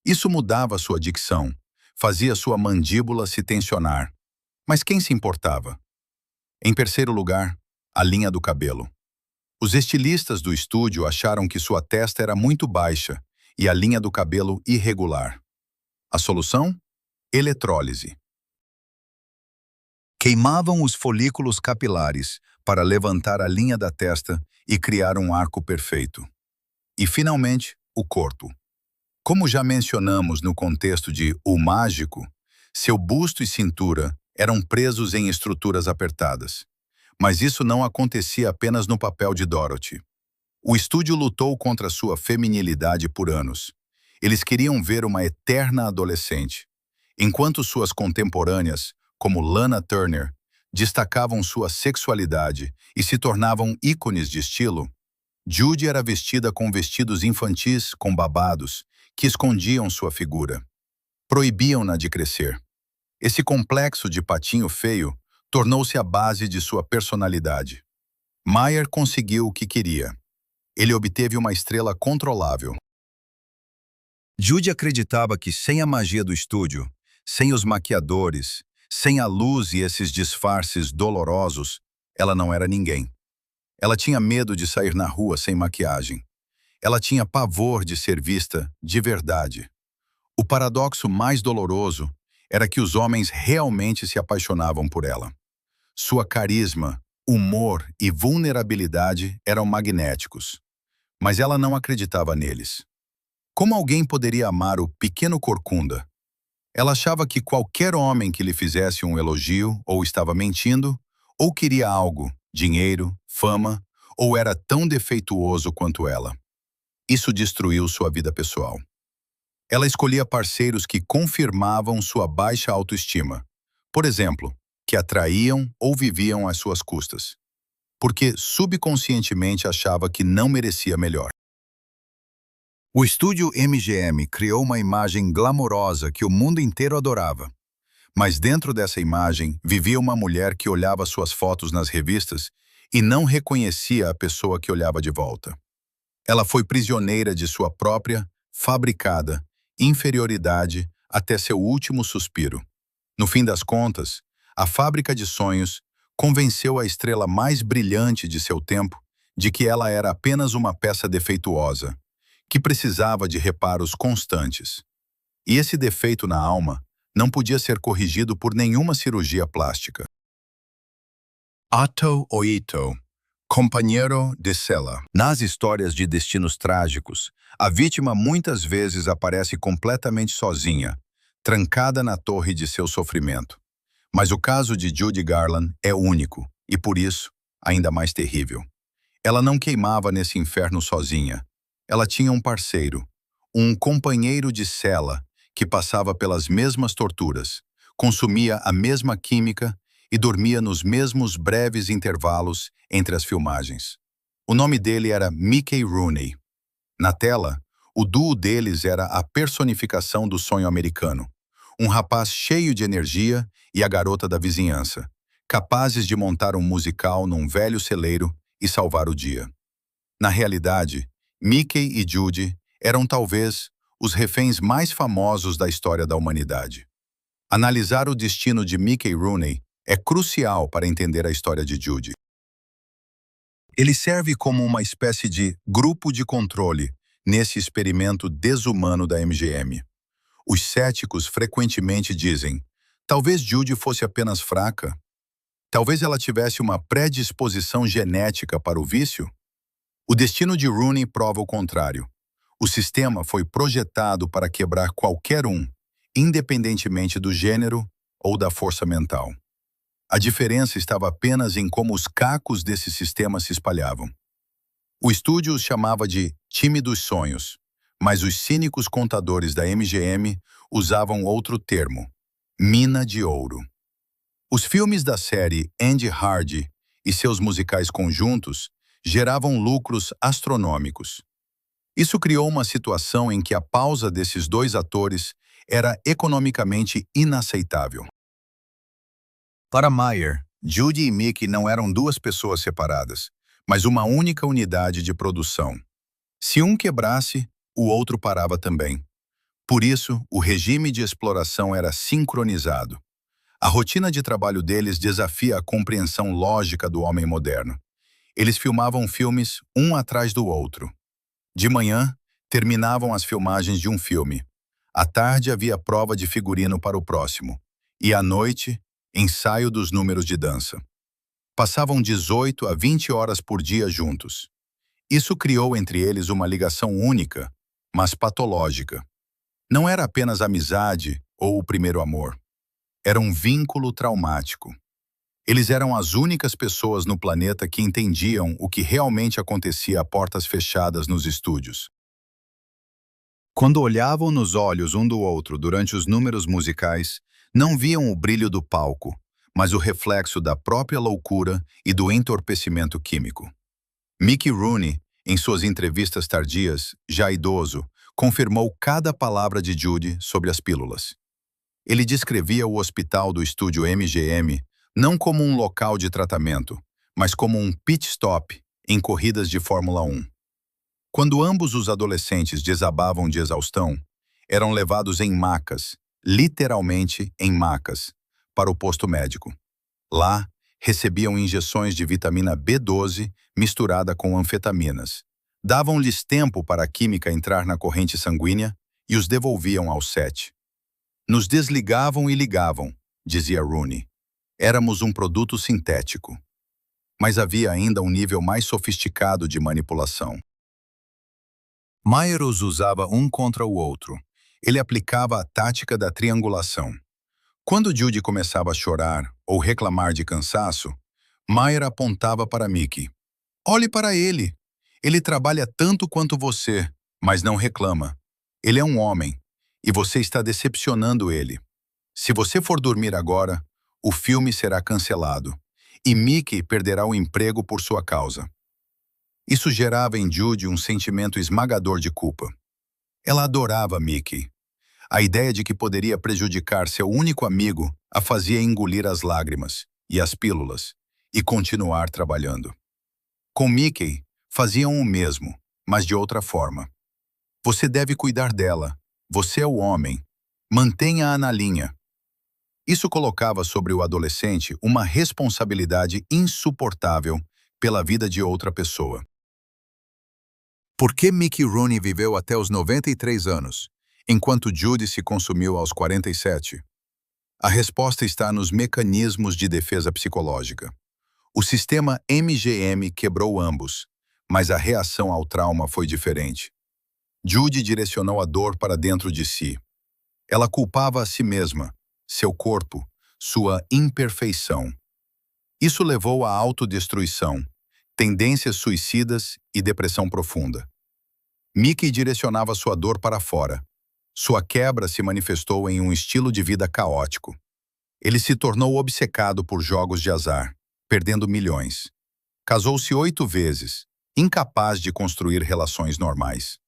Isso mudava sua dicção, fazia sua mandíbula se tensionar. Mas quem se importava? Em terceiro lugar, a linha do cabelo. Os estilistas do estúdio acharam que sua testa era muito baixa e a linha do cabelo irregular. A solução? Eletrólise. Queimavam os folículos capilares para levantar a linha da testa e criar um arco perfeito. E, finalmente, o corpo. Como já mencionamos no contexto de O Mágico, seu busto e cintura eram presos em estruturas apertadas. Mas isso não acontecia apenas no papel de Dorothy. O estúdio lutou contra sua feminilidade por anos. Eles queriam ver uma eterna adolescente. Enquanto suas contemporâneas, como Lana Turner, destacavam sua sexualidade e se tornavam ícones de estilo, Judy era vestida com vestidos infantis com babados que escondiam sua figura. Proibiam-na de crescer. Esse complexo de patinho feio tornou-se a base de sua personalidade. Mayer conseguiu o que queria. Ele obteve uma estrela controlável. Judy acreditava que sem a magia do estúdio, sem os maquiadores, sem a luz e esses disfarces dolorosos, ela não era ninguém. Ela tinha medo de sair na rua sem maquiagem. Ela tinha pavor de ser vista de verdade. O paradoxo mais doloroso era que os homens realmente se apaixonavam por ela. Sua carisma, humor e vulnerabilidade eram magnéticos. Mas ela não acreditava neles. Como alguém poderia amar o pequeno corcunda? Ela achava que qualquer homem que lhe fizesse um elogio ou estava mentindo, ou queria algo, dinheiro, fama, ou era tão defeituoso quanto ela. Isso destruiu sua vida pessoal. Ela escolhia parceiros que confirmavam sua baixa autoestima. Por exemplo, que atraíam ou viviam às suas custas. Porque subconscientemente achava que não merecia melhor. O estúdio MGM criou uma imagem glamourosa que o mundo inteiro adorava. Mas dentro dessa imagem vivia uma mulher que olhava suas fotos nas revistas e não reconhecia a pessoa que olhava de volta. Ela foi prisioneira de sua própria, fabricada, inferioridade até seu último suspiro. No fim das contas, a fábrica de sonhos convenceu a estrela mais brilhante de seu tempo de que ela era apenas uma peça defeituosa, que precisava de reparos constantes. E esse defeito na alma não podia ser corrigido por nenhuma cirurgia plástica. Atto Oito, companheiro de cela. Nas histórias de destinos trágicos, a vítima muitas vezes aparece completamente sozinha, trancada na torre de seu sofrimento. Mas o caso de Judy Garland é único, e por isso, ainda mais terrível. Ela não queimava nesse inferno sozinha. Ela tinha um parceiro, um companheiro de cela que passava pelas mesmas torturas, consumia a mesma química e dormia nos mesmos breves intervalos entre as filmagens. O nome dele era Mickey Rooney. Na tela, o duo deles era a personificação do sonho americano. Um rapaz cheio de energia e a garota da vizinhança, capazes de montar um musical num velho celeiro e salvar o dia. Na realidade, Mickey e Judy eram talvez os reféns mais famosos da história da humanidade. Analisar o destino de Mickey Rooney é crucial para entender a história de Judy. Ele serve como uma espécie de grupo de controle nesse experimento desumano da MGM. Os céticos frequentemente dizem: talvez Judy fosse apenas fraca. Talvez ela tivesse uma predisposição genética para o vício. O destino de Rooney prova o contrário. O sistema foi projetado para quebrar qualquer um, independentemente do gênero ou da força mental. A diferença estava apenas em como os cacos desse sistema se espalhavam. O estúdio os chamava de time dos sonhos, mas os cínicos contadores da MGM usavam outro termo: mina de ouro. Os filmes da série Andy Hardy e seus musicais conjuntos geravam lucros astronômicos. Isso criou uma situação em que a pausa desses dois atores era economicamente inaceitável. Para Meyer, Judy e Mickey não eram duas pessoas separadas, mas uma única unidade de produção. Se um quebrasse, o outro parava também. Por isso, o regime de exploração era sincronizado. A rotina de trabalho deles desafia a compreensão lógica do homem moderno. Eles filmavam filmes um atrás do outro. De manhã, terminavam as filmagens de um filme. À tarde havia prova de figurino para o próximo. E à noite, ensaio dos números de dança. Passavam 18 a 20 horas por dia juntos. Isso criou entre eles uma ligação única, mas patológica. Não era apenas amizade ou o primeiro amor. Era um vínculo traumático. Eles eram as únicas pessoas no planeta que entendiam o que realmente acontecia a portas fechadas nos estúdios. Quando olhavam nos olhos um do outro durante os números musicais, não viam o brilho do palco, mas o reflexo da própria loucura e do entorpecimento químico. Mickey Rooney, em suas entrevistas tardias, já idoso, confirmou cada palavra de Judy sobre as pílulas. Ele descrevia o hospital do estúdio MGM não como um local de tratamento, mas como um pit stop em corridas de Fórmula 1. Quando ambos os adolescentes desabavam de exaustão, eram levados em macas, literalmente em macas, para o posto médico. Lá, recebiam injeções de vitamina B12 misturada com anfetaminas. Davam-lhes tempo para a química entrar na corrente sanguínea e os devolviam ao set. Nos desligavam e ligavam, dizia Rooney. Éramos um produto sintético. Mas havia ainda um nível mais sofisticado de manipulação. Meyer os usava um contra o outro. Ele aplicava a tática da triangulação. Quando Judy começava a chorar ou reclamar de cansaço, Meyer apontava para Mickey. Olhe para ele. Ele trabalha tanto quanto você, mas não reclama. Ele é um homem, e você está decepcionando ele. Se você for dormir agora, o filme será cancelado, e Mickey perderá o emprego por sua causa. Isso gerava em Judy um sentimento esmagador de culpa. Ela adorava Mickey. A ideia de que poderia prejudicar seu único amigo a fazia engolir as lágrimas e as pílulas e continuar trabalhando. Com Mickey, faziam o mesmo, mas de outra forma. Você deve cuidar dela. Você é o homem. Mantenha-a na linha. Isso colocava sobre o adolescente uma responsabilidade insuportável pela vida de outra pessoa. Por que Mickey Rooney viveu até os 93 anos, enquanto Judy se consumiu aos 47? A resposta está nos mecanismos de defesa psicológica. O sistema MGM quebrou ambos, mas a reação ao trauma foi diferente. Judy direcionou a dor para dentro de si. Ela culpava a si mesma, seu corpo, sua imperfeição. Isso levou à autodestruição, tendências suicidas e depressão profunda. Mickey direcionava sua dor para fora. Sua quebra se manifestou em um estilo de vida caótico. Ele se tornou obcecado por jogos de azar, perdendo milhões. Casou-se 8 vezes, incapaz de construir relações normais.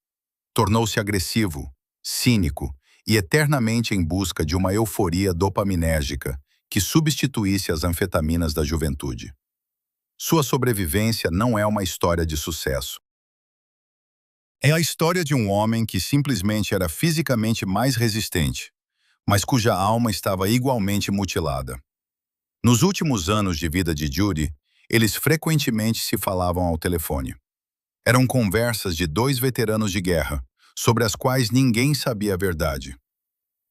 Tornou-se agressivo, cínico e eternamente em busca de uma euforia dopaminérgica que substituísse as anfetaminas da juventude. Sua sobrevivência não é uma história de sucesso. É a história de um homem que simplesmente era fisicamente mais resistente, mas cuja alma estava igualmente mutilada. Nos últimos anos de vida de Judy, eles frequentemente se falavam ao telefone. Eram conversas de 2 veteranos de guerra, sobre as quais ninguém sabia a verdade.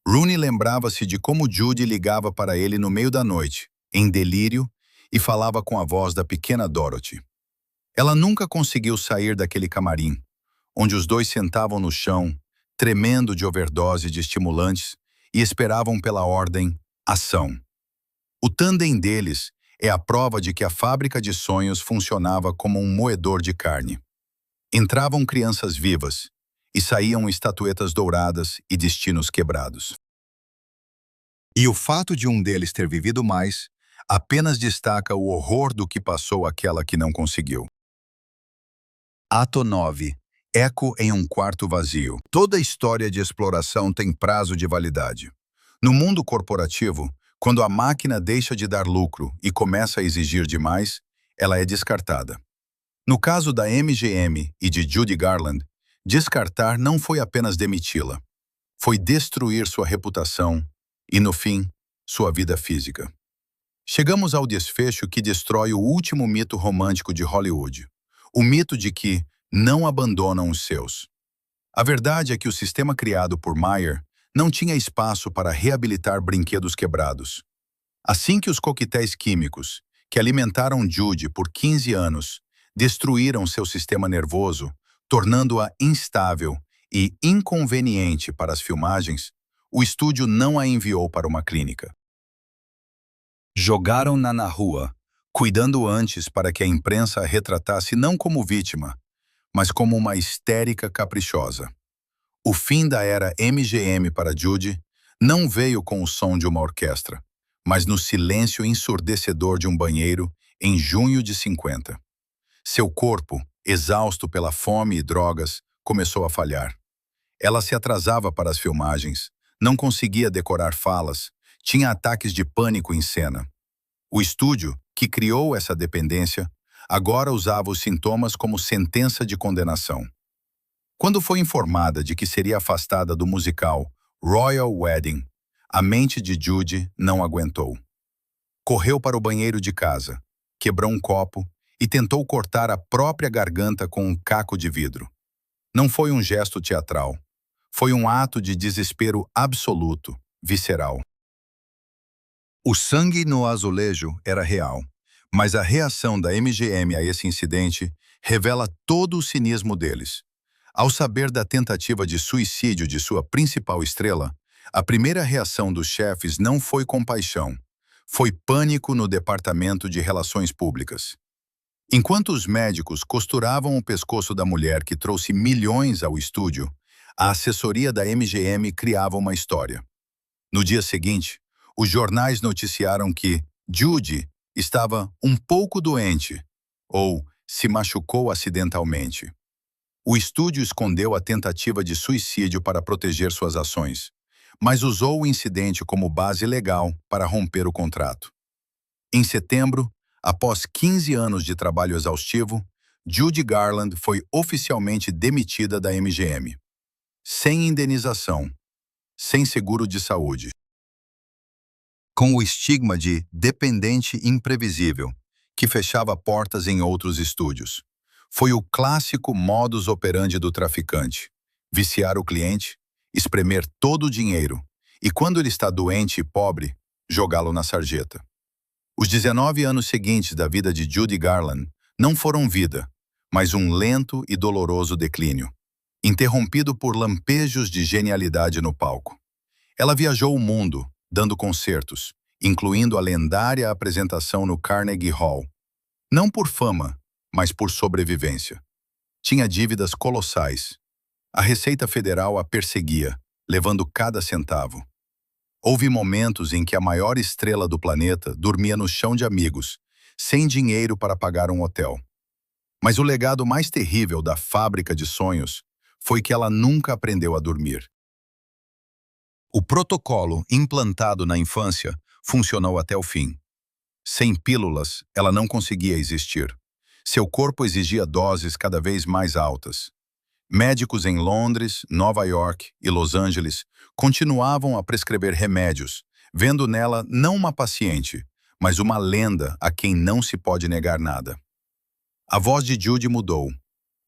Rooney lembrava-se de como Judy ligava para ele no meio da noite, em delírio, e falava com a voz da pequena Dorothy. Ela nunca conseguiu sair daquele camarim, onde os dois sentavam no chão, tremendo de overdose de estimulantes, e esperavam pela ordem ação. O tandem deles é a prova de que a fábrica de sonhos funcionava como um moedor de carne. Entravam crianças vivas e saíam estatuetas douradas e destinos quebrados. E o fato de um deles ter vivido mais apenas destaca o horror do que passou aquela que não conseguiu. Ato 9. Eco em um quarto vazio. Toda história de exploração tem prazo de validade. No mundo corporativo, quando a máquina deixa de dar lucro e começa a exigir demais, ela é descartada. No caso da MGM e de Judy Garland, descartar não foi apenas demiti-la, foi destruir sua reputação e, no fim, sua vida física. Chegamos ao desfecho que destrói o último mito romântico de Hollywood, o mito de que não abandonam os seus. A verdade é que o sistema criado por Meyer não tinha espaço para reabilitar brinquedos quebrados. Assim que os coquetéis químicos, que alimentaram Judy por 15 anos, destruíram seu sistema nervoso, tornando-a instável e inconveniente para as filmagens, o estúdio não a enviou para uma clínica. Jogaram-na na rua, cuidando antes para que a imprensa a retratasse não como vítima, mas como uma histérica caprichosa. O fim da era MGM para Judy não veio com o som de uma orquestra, mas no silêncio ensurdecedor de um banheiro em junho de 50. Seu corpo, exausto pela fome e drogas, começou a falhar. Ela se atrasava para as filmagens, não conseguia decorar falas, tinha ataques de pânico em cena. O estúdio, que criou essa dependência, agora usava os sintomas como sentença de condenação. Quando foi informada de que seria afastada do musical Royal Wedding, a mente de Judy não aguentou. Correu para o banheiro de casa, quebrou um copo e tentou cortar a própria garganta com um caco de vidro. Não foi um gesto teatral. Foi um ato de desespero absoluto, visceral. O sangue no azulejo era real, mas a reação da MGM a esse incidente revela todo o cinismo deles. Ao saber da tentativa de suicídio de sua principal estrela, a primeira reação dos chefes não foi compaixão, foi pânico no departamento de relações públicas. Enquanto os médicos costuravam o pescoço da mulher que trouxe milhões ao estúdio, a assessoria da MGM criava uma história. No dia seguinte, os jornais noticiaram que Judy estava um pouco doente ou se machucou acidentalmente. O estúdio escondeu a tentativa de suicídio para proteger suas ações, mas usou o incidente como base legal para romper o contrato. Em setembro, após 15 anos de trabalho exaustivo, Judy Garland foi oficialmente demitida da MGM. Sem indenização, sem seguro de saúde. Com o estigma de dependente imprevisível, que fechava portas em outros estúdios. Foi o clássico modus operandi do traficante: viciar o cliente, espremer todo o dinheiro e, quando ele está doente e pobre, jogá-lo na sarjeta. Os 19 anos seguintes da vida de Judy Garland não foram vida, mas um lento e doloroso declínio, interrompido por lampejos de genialidade no palco. Ela viajou o mundo, dando concertos, incluindo a lendária apresentação no Carnegie Hall. Não por fama, mas por sobrevivência. Tinha dívidas colossais. A Receita Federal a perseguia, levando cada centavo. Houve momentos em que a maior estrela do planeta dormia no chão de amigos, sem dinheiro para pagar um hotel. Mas o legado mais terrível da fábrica de sonhos foi que ela nunca aprendeu a dormir. O protocolo implantado na infância funcionou até o fim. Sem pílulas, ela não conseguia existir. Seu corpo exigia doses cada vez mais altas. Médicos em Londres, Nova York e Los Angeles continuavam a prescrever remédios, vendo nela não uma paciente, mas uma lenda a quem não se pode negar nada. A voz de Judy mudou.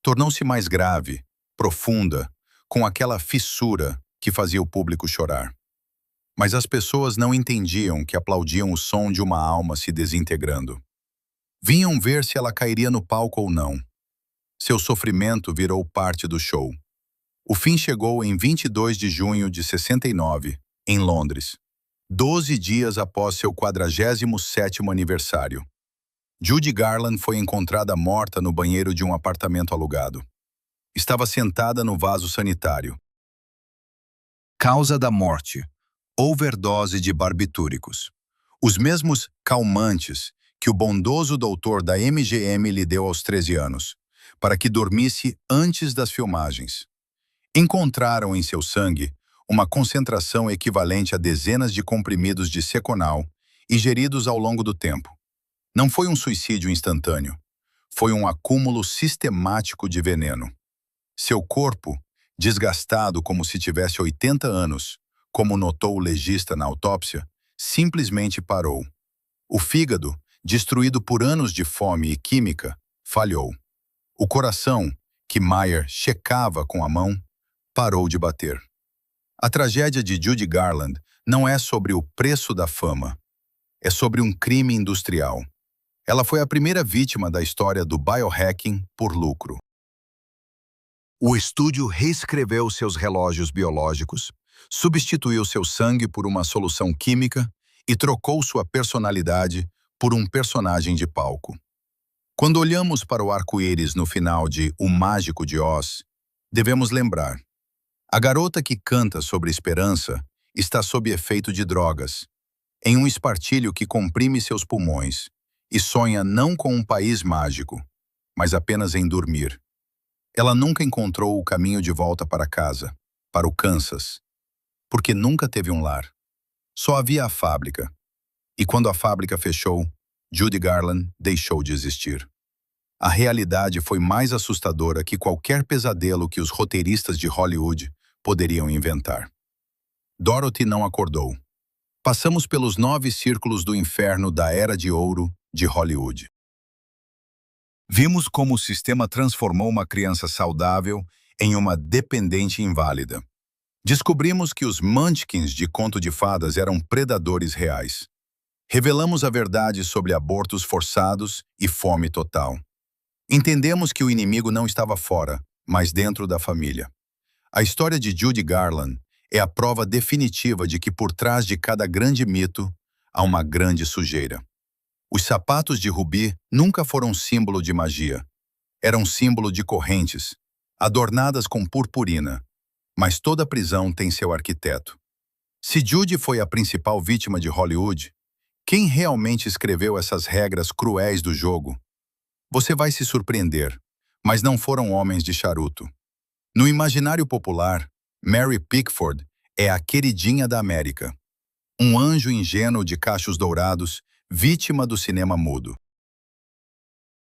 Tornou-se mais grave, profunda, com aquela fissura que fazia o público chorar. Mas as pessoas não entendiam que aplaudiam o som de uma alma se desintegrando. Vinham ver se ela cairia no palco ou não. Seu sofrimento virou parte do show. O fim chegou em 22 de junho de 69, em Londres, 12 dias após seu 47º aniversário. Judy Garland foi encontrada morta no banheiro de um apartamento alugado. Estava sentada no vaso sanitário. Causa da morte: overdose de barbitúricos. Os mesmos calmantes que o bondoso doutor da MGM lhe deu aos 13 anos, para que dormisse antes das filmagens. Encontraram em seu sangue uma concentração equivalente a dezenas de comprimidos de Seconal, ingeridos ao longo do tempo. Não foi um suicídio instantâneo. Foi um acúmulo sistemático de veneno. Seu corpo, desgastado como se tivesse 80 anos, como notou o legista na autópsia, simplesmente parou. O fígado, destruído por anos de fome e química, falhou. O coração, que Meyer checava com a mão, parou de bater. A tragédia de Judy Garland não é sobre o preço da fama, é sobre um crime industrial. Ela foi a primeira vítima da história do biohacking por lucro. O estúdio reescreveu seus relógios biológicos, substituiu seu sangue por uma solução química e trocou sua personalidade por um personagem de palco. Quando olhamos para o arco-íris no final de O Mágico de Oz, devemos lembrar: a garota que canta sobre esperança está sob efeito de drogas, em um espartilho que comprime seus pulmões, e sonha não com um país mágico, mas apenas em dormir. Ela nunca encontrou o caminho de volta para casa, para o Kansas, porque nunca teve um lar. Só havia a fábrica. E quando a fábrica fechou, Judy Garland deixou de existir. A realidade foi mais assustadora que qualquer pesadelo que os roteiristas de Hollywood poderiam inventar. Dorothy não acordou. Passamos pelos 9 círculos do inferno da Era de Ouro de Hollywood. Vimos como o sistema transformou uma criança saudável em uma dependente inválida. Descobrimos que os Munchkins de Conto de Fadas eram predadores reais. Revelamos a verdade sobre abortos forçados e fome total. Entendemos que o inimigo não estava fora, mas dentro da família. A história de Judy Garland é a prova definitiva de que por trás de cada grande mito há uma grande sujeira. Os sapatos de Rubi nunca foram símbolo de magia. Eram símbolo de correntes, adornadas com purpurina. Mas toda prisão tem seu arquiteto. Se Judy foi a principal vítima de Hollywood, quem realmente escreveu essas regras cruéis do jogo? Você vai se surpreender, mas não foram homens de charuto. No imaginário popular, Mary Pickford é a queridinha da América. Um anjo ingênuo de cachos dourados, vítima do cinema mudo.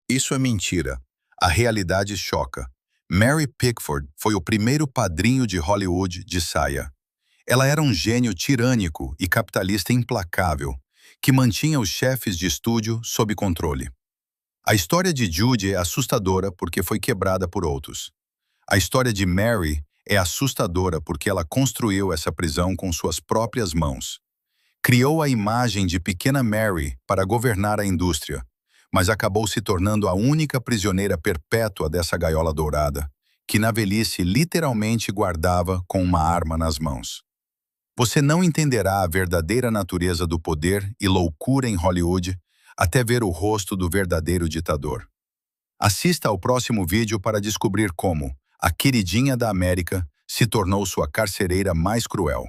Isso é mentira. A realidade choca. Mary Pickford foi o primeiro padrinho de Hollywood de saia. Ela era um gênio tirânico e capitalista implacável, que mantinha os chefes de estúdio sob controle. A história de Judy é assustadora porque foi quebrada por outros. A história de Mary é assustadora porque ela construiu essa prisão com suas próprias mãos. Criou a imagem de pequena Mary para governar a indústria, mas acabou se tornando a única prisioneira perpétua dessa gaiola dourada, que na velhice literalmente guardava com uma arma nas mãos. Você não entenderá a verdadeira natureza do poder e loucura em Hollywood até ver o rosto do verdadeiro ditador. Assista ao próximo vídeo para descobrir como a queridinha da América se tornou sua carcereira mais cruel.